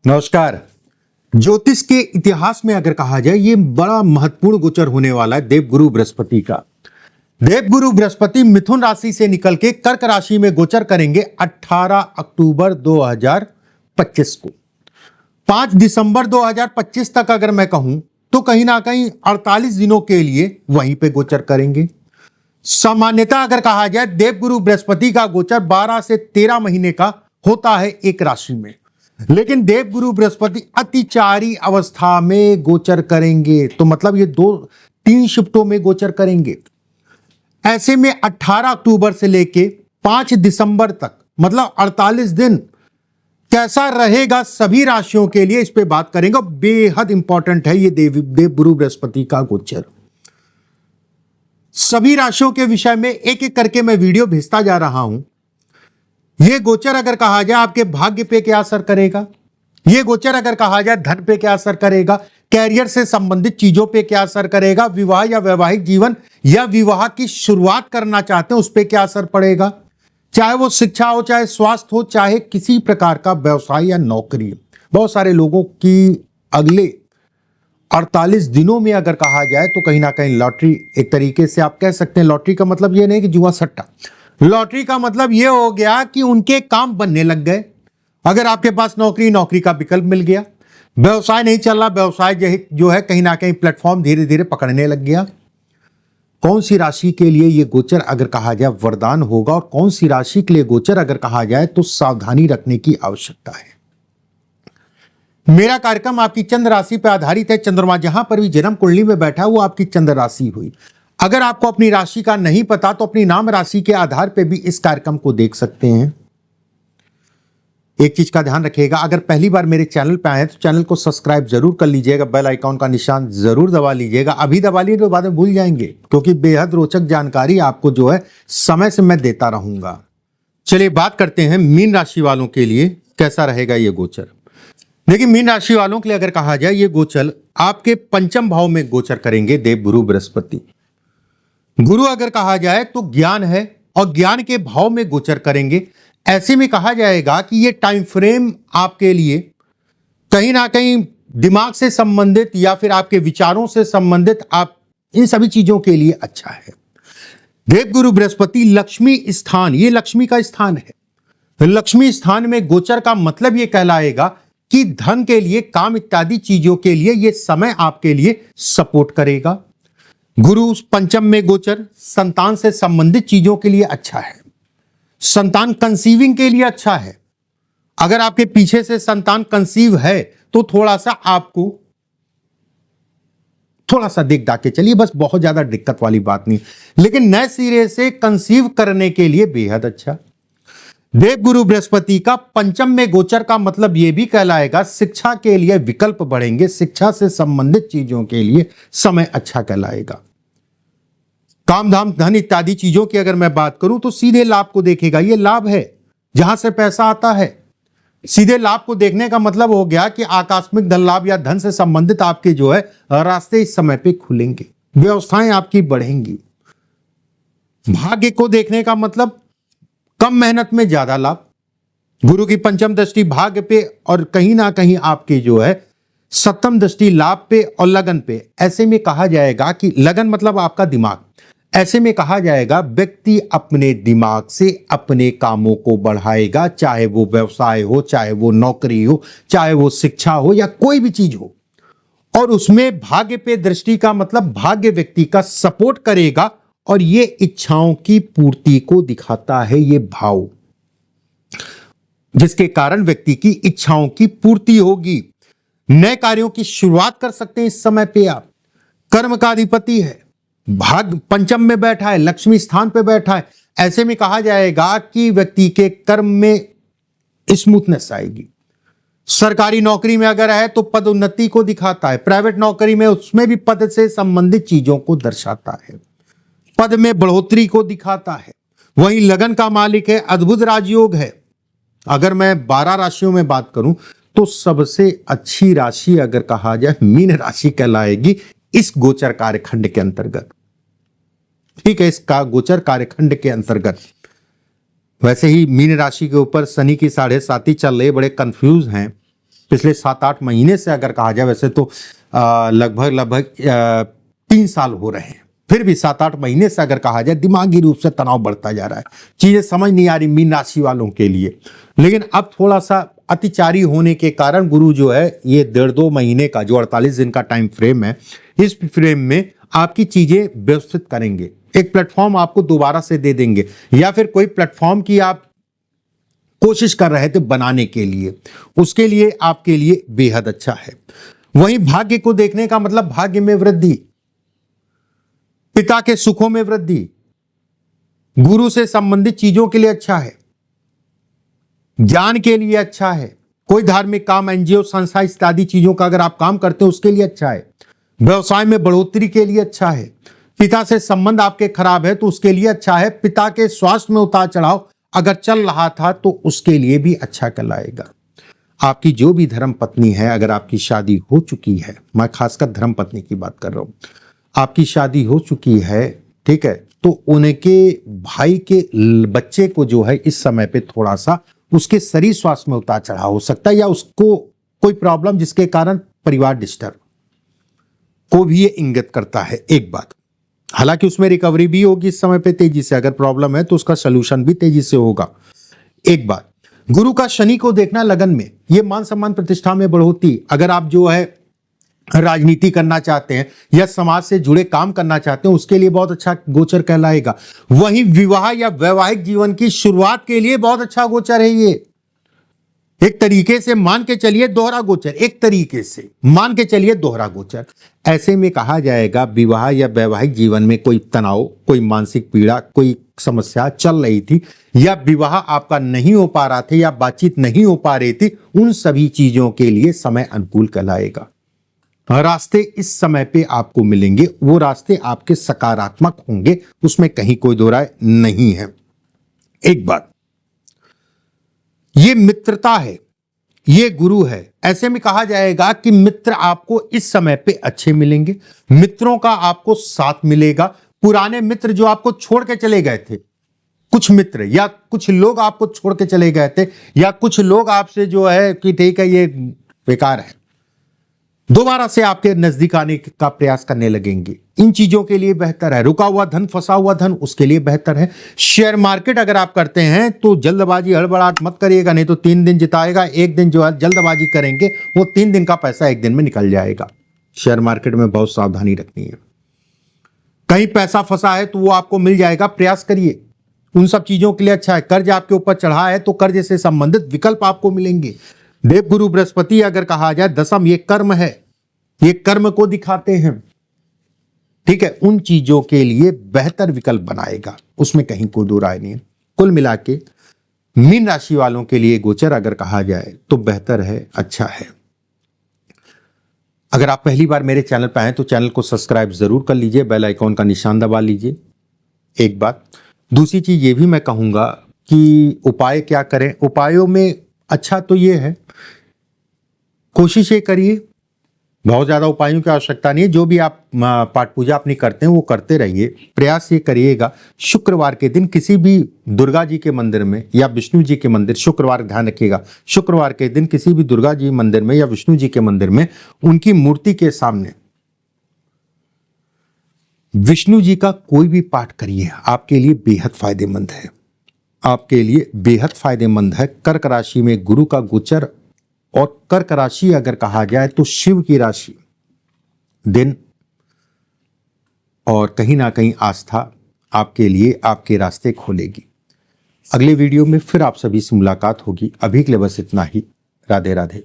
नमस्कार। ज्योतिष के इतिहास में अगर कहा जाए ये बड़ा महत्वपूर्ण गोचर होने वाला है देवगुरु बृहस्पति का। देवगुरु बृहस्पति मिथुन राशि से निकल के कर्क राशि में गोचर करेंगे 18 अक्टूबर 2025 को। 5 दिसंबर 2025 तक अगर मैं कहूं तो कहीं ना कहीं 48 दिनों के लिए वहीं पे गोचर करेंगे। सामान्यतः अगर कहा जाए देवगुरु बृहस्पति का गोचर 12 से 13 महीने का होता है एक राशि में, लेकिन देवगुरु बृहस्पति अतिचारी अवस्था में गोचर करेंगे, तो मतलब ये 2-3 शिफ्टों में गोचर करेंगे। ऐसे में 18 अक्टूबर से लेके 5 दिसंबर तक मतलब 48 दिन कैसा रहेगा सभी राशियों के लिए, इस पे बात करेंगे। बेहद इंपॉर्टेंट है ये देवगुरु बृहस्पति का गोचर। सभी राशियों के विषय में एक एक करके मैं वीडियो भेजता जा रहा हूं। ये गोचर अगर कहा जाए आपके भाग्य पे क्या असर करेगा, ये गोचर अगर कहा जाए धन पे क्या असर करेगा, कैरियर से संबंधित चीजों पे क्या असर करेगा, विवाह या वैवाहिक जीवन या विवाह की शुरुआत करना चाहते हैं उस पे क्या असर पड़ेगा, चाहे वो शिक्षा हो, चाहे स्वास्थ्य हो, चाहे किसी प्रकार का व्यवसाय या नौकरी। बहुत सारे लोगों की अगले 48 दिनों में अगर कहा जाए तो कहीं ना कहीं लॉटरी, एक तरीके से आप कह सकते हैं लॉटरी का मतलब ये नहीं कि जुआ सट्टा, लॉटरी का मतलब ये हो गया कि उनके काम बनने लग गए। अगर आपके पास नौकरी का विकल्प मिल गया, व्यवसाय नहीं चल रहा, व्यवसाय जो है कहीं ना कहीं प्लेटफॉर्म धीरे धीरे पकड़ने लग गया। कौन सी राशि के लिए ये गोचर अगर कहा जाए वरदान होगा और कौन सी राशि के लिए गोचर अगर कहा जाए तो सावधानी रखने की आवश्यकता है। मेरा कार्यक्रम आपकी चंद्र राशि पर आधारित है। चंद्रमा जहां पर भी जन्म कुंडली में बैठा वो आपकी चंद्र राशि हुई। अगर आपको अपनी राशि का नहीं पता तो अपनी नाम राशि के आधार पर भी इस कार्यक्रम को देख सकते हैं। एक चीज का ध्यान रखिएगा, अगर पहली बार मेरे चैनल पे आए तो चैनल को सब्सक्राइब जरूर कर लीजिएगा, बेल आइकॉन का निशान जरूर दबा लीजिएगा। अभी दबा लीजिए तो बाद में भूल जाएंगे, क्योंकि बेहद रोचक जानकारी आपको जो है समय से मैं देता रहूंगा। चलिए बात करते हैं मीन राशि वालों के लिए कैसा रहेगा ये गोचर। देखिए मीन राशि वालों के लिए अगर कहा जाए ये गोचर आपके पंचम भाव में गोचर करेंगे देवगुरु बृहस्पति। गुरु अगर कहा जाए तो ज्ञान है और ज्ञान के भाव में गोचर करेंगे। ऐसे में कहा जाएगा कि ये टाइम फ्रेम आपके लिए कहीं ना कहीं दिमाग से संबंधित या फिर आपके विचारों से संबंधित, आप इन सभी चीजों के लिए अच्छा है। देवगुरु बृहस्पति लक्ष्मी स्थान, ये लक्ष्मी का स्थान है। लक्ष्मी स्थान में गोचर का मतलब ये कहलाएगा कि धन के लिए, काम इत्यादि चीजों के लिए ये समय आपके लिए सपोर्ट करेगा। गुरु पंचम में गोचर संतान से संबंधित चीजों के लिए अच्छा है। संतान कंसीविंग के लिए अच्छा है। अगर आपके पीछे से संतान कंसीव है तो थोड़ा सा आपको देख दाख के चलिए, बस बहुत ज्यादा दिक्कत वाली बात नहीं, लेकिन नए सिरे से कंसीव करने के लिए बेहद अच्छा। देवगुरु बृहस्पति का पंचम में गोचर का मतलब यह भी कहलाएगा शिक्षा के लिए विकल्प बढ़ेंगे, शिक्षा से संबंधित चीजों के लिए समय अच्छा कहलाएगा। काम धाम धन इत्यादि चीजों की अगर मैं बात करूं तो सीधे लाभ को देखेगा। ये लाभ है जहां से पैसा आता है। सीधे लाभ को देखने का मतलब हो गया कि आकस्मिक धन लाभ या धन से संबंधित आपके जो है रास्ते इस समय पे खुलेंगे, व्यवस्थाएं आपकी बढ़ेंगी। भाग्य को देखने का मतलब कम मेहनत में ज्यादा लाभ। गुरु की पंचम दृष्टि भाग्य पे और कहीं ना कहीं आपके जो है सप्तम दृष्टि लाभ पे और लगन पे। ऐसे में कहा जाएगा कि लगन मतलब आपका दिमाग। ऐसे में कहा जाएगा व्यक्ति अपने दिमाग से अपने कामों को बढ़ाएगा, चाहे वो व्यवसाय हो, चाहे वो नौकरी हो, चाहे वो शिक्षा हो या कोई भी चीज हो। और उसमें भाग्य पे दृष्टि का मतलब भाग्य व्यक्ति का सपोर्ट करेगा और ये इच्छाओं की पूर्ति को दिखाता है, ये भाव, जिसके कारण व्यक्ति की इच्छाओं की पूर्ति होगी। नए कार्यों की शुरुआत कर सकते हैं इस समय पे आप। कर्म का अधिपति है, भाग पंचम में बैठा है, लक्ष्मी स्थान पे बैठा है। ऐसे में कहा जाएगा कि व्यक्ति के कर्म में स्मूथनेस आएगी। सरकारी नौकरी में अगर है तो पद उन्नति को दिखाता है, प्राइवेट नौकरी में उसमें भी पद से संबंधित चीजों को दर्शाता है, पद में बढ़ोतरी को दिखाता है। वहीं लगन का मालिक है, अद्भुत राजयोग है। अगर मैं 12 राशियों में बात करूं तो सबसे अच्छी राशि अगर कहा जाए मीन राशि कहलाएगी इस गोचर कार्यखंड के अंतर्गत। ठीक है, इसका गोचर कार्यखंड के अंतर्गत। वैसे ही मीन राशि के ऊपर शनि की 7.5 चल रही, बड़े कंफ्यूज हैं। पिछले 7-8 महीने से अगर कहा जाए, वैसे तो लगभग 3 साल हो रहे हैं, फिर भी 7-8 महीने से अगर कहा जाए दिमागी रूप से तनाव बढ़ता जा रहा है, चीजें समझ नहीं आ रही मीन राशि वालों के लिए। लेकिन अब थोड़ा सा अतिचारी होने के कारण गुरु जो है ये 1.5-2 महीने का जो 48 दिन का टाइम फ्रेम है, इस फ्रेम में आपकी चीजें व्यवस्थित करेंगे, एक प्लेटफॉर्म आपको दोबारा से दे देंगे, या फिर कोई प्लेटफॉर्म की आप कोशिश कर रहे थे बनाने के लिए, उसके लिए आपके लिए बेहद अच्छा है। वहीं भाग्य को देखने का मतलब भाग्य में वृद्धि, पिता के सुखों में वृद्धि, गुरु से संबंधित चीजों के लिए अच्छा है, ज्ञान के लिए अच्छा है, कोई धार्मिक काम, एनजीओ, संस्था इत्यादि चीजों का अगर आप काम करते हैं उसके लिए अच्छा है, व्यवसाय में बढ़ोतरी के लिए अच्छा है, पिता से संबंध आपके खराब है तो उसके लिए अच्छा है, पिता के स्वास्थ्य में उतार चढ़ाव अगर चल रहा था तो उसके लिए भी अच्छा कहलाएगा। आपकी जो भी धर्म पत्नी है, अगर आपकी शादी हो चुकी है, मैं खासकर धर्म पत्नी की बात कर रहा हूं, आपकी शादी हो चुकी है, ठीक है, तो उनके भाई के बच्चे को जो है इस समय पे थोड़ा सा उसके शरीर स्वास्थ्य में उतार चढ़ाव हो सकता है, या उसको कोई प्रॉब्लम जिसके कारण परिवार डिस्टर्ब को भी ये इंगित करता है। एक बात, हालांकि उसमें रिकवरी भी होगी इस समय पे तेजी से, अगर प्रॉब्लम है तो उसका सलूशन भी तेजी से होगा। एक बात, गुरु का शनि को देखना लगन में, ये मान सम्मान प्रतिष्ठा में बढ़ोतरी, अगर आप जो है राजनीति करना चाहते हैं या समाज से जुड़े काम करना चाहते हैं उसके लिए बहुत अच्छा गोचर कहलाएगा। वहीं विवाह या वैवाहिक जीवन की शुरुआत के लिए बहुत अच्छा गोचर है ये, एक तरीके से मान के चलिए दोहरा गोचर, एक तरीके से मान के चलिए दोहरा गोचर। ऐसे में कहा जाएगा विवाह या वैवाहिक जीवन में कोई तनाव, कोई मानसिक पीड़ा, कोई समस्या चल रही थी, या विवाह आपका नहीं हो पा रहा था, या बातचीत नहीं हो पा रही थी, उन सभी चीजों के लिए समय अनुकूल कहलाएगा। रास्ते इस समय पे आपको मिलेंगे, वो रास्ते आपके सकारात्मक होंगे, उसमें कहीं कोई दो राय नहीं है। एक बात, ये मित्रता है, ये गुरु है, ऐसे में कहा जाएगा कि मित्र आपको इस समय पे अच्छे मिलेंगे, मित्रों का आपको साथ मिलेगा। पुराने मित्र जो आपको छोड़ के चले गए थे, कुछ मित्र या कुछ लोग आपको छोड़ के चले गए थे, या कुछ लोग आपसे जो है कि ठीक है ये बेकार है, दोबारा से आपके नजदीक आने का प्रयास करने लगेंगे। इन चीजों के लिए बेहतर है। रुका हुआ धन, फंसा हुआ धन, उसके लिए बेहतर है। शेयर मार्केट अगर आप करते हैं तो जल्दबाजी हड़बड़ाहट मत करिएगा, नहीं तो 3 दिन जिताएगा, एक दिन जो है जल्दबाजी करेंगे वो 3 दिन का पैसा 1 दिन में निकल जाएगा। शेयर मार्केट में बहुत सावधानी रखनी है। कहीं पैसा फंसा है तो वो आपको मिल जाएगा, प्रयास करिए, उन सब चीजों के लिए अच्छा है। कर्ज आपके ऊपर चढ़ा है तो कर्ज से संबंधित विकल्प आपको मिलेंगे। देवगुरु बृहस्पति अगर कहा जाए दशम, ये कर्म है, ये कर्म को दिखाते हैं, ठीक है, उन चीजों के लिए बेहतर विकल्प बनाएगा, उसमें कहीं कोई दो राय नहीं है। कुल मिला के मीन राशि वालों के लिए गोचर अगर कहा जाए तो बेहतर है, अच्छा है। अगर आप पहली बार मेरे चैनल पर आए तो चैनल को सब्सक्राइब जरूर कर लीजिए, बेल आइकॉन का निशान दबा लीजिए। एक बात, दूसरी चीज ये भी मैं कहूंगा कि उपाय क्या करें। उपायों में अच्छा तो ये है, कोशिश ये करिए, बहुत ज्यादा उपायों की आवश्यकता नहीं है, जो भी आप पाठ पूजा अपनी करते हैं वो करते रहिए। प्रयास ये करिएगा शुक्रवार के दिन किसी भी दुर्गा जी के मंदिर में या विष्णु जी के मंदिर, शुक्रवार ध्यान रखिएगा, शुक्रवार के दिन किसी भी दुर्गा जी मंदिर में या विष्णु जी के मंदिर में उनकी मूर्ति के सामने विष्णु जी का कोई भी पाठ करिए, आपके लिए बेहद फायदेमंद है, आपके लिए बेहद फायदेमंद है। कर्क राशि में गुरु का गोचर, और कर्क राशि अगर कहा जाए तो शिव की राशि, दिन और कहीं ना कहीं आस्था आपके लिए आपके रास्ते खोलेगी। अगले वीडियो में फिर आप सभी से मुलाकात होगी। अभी के लिए बस इतना ही। राधे राधे।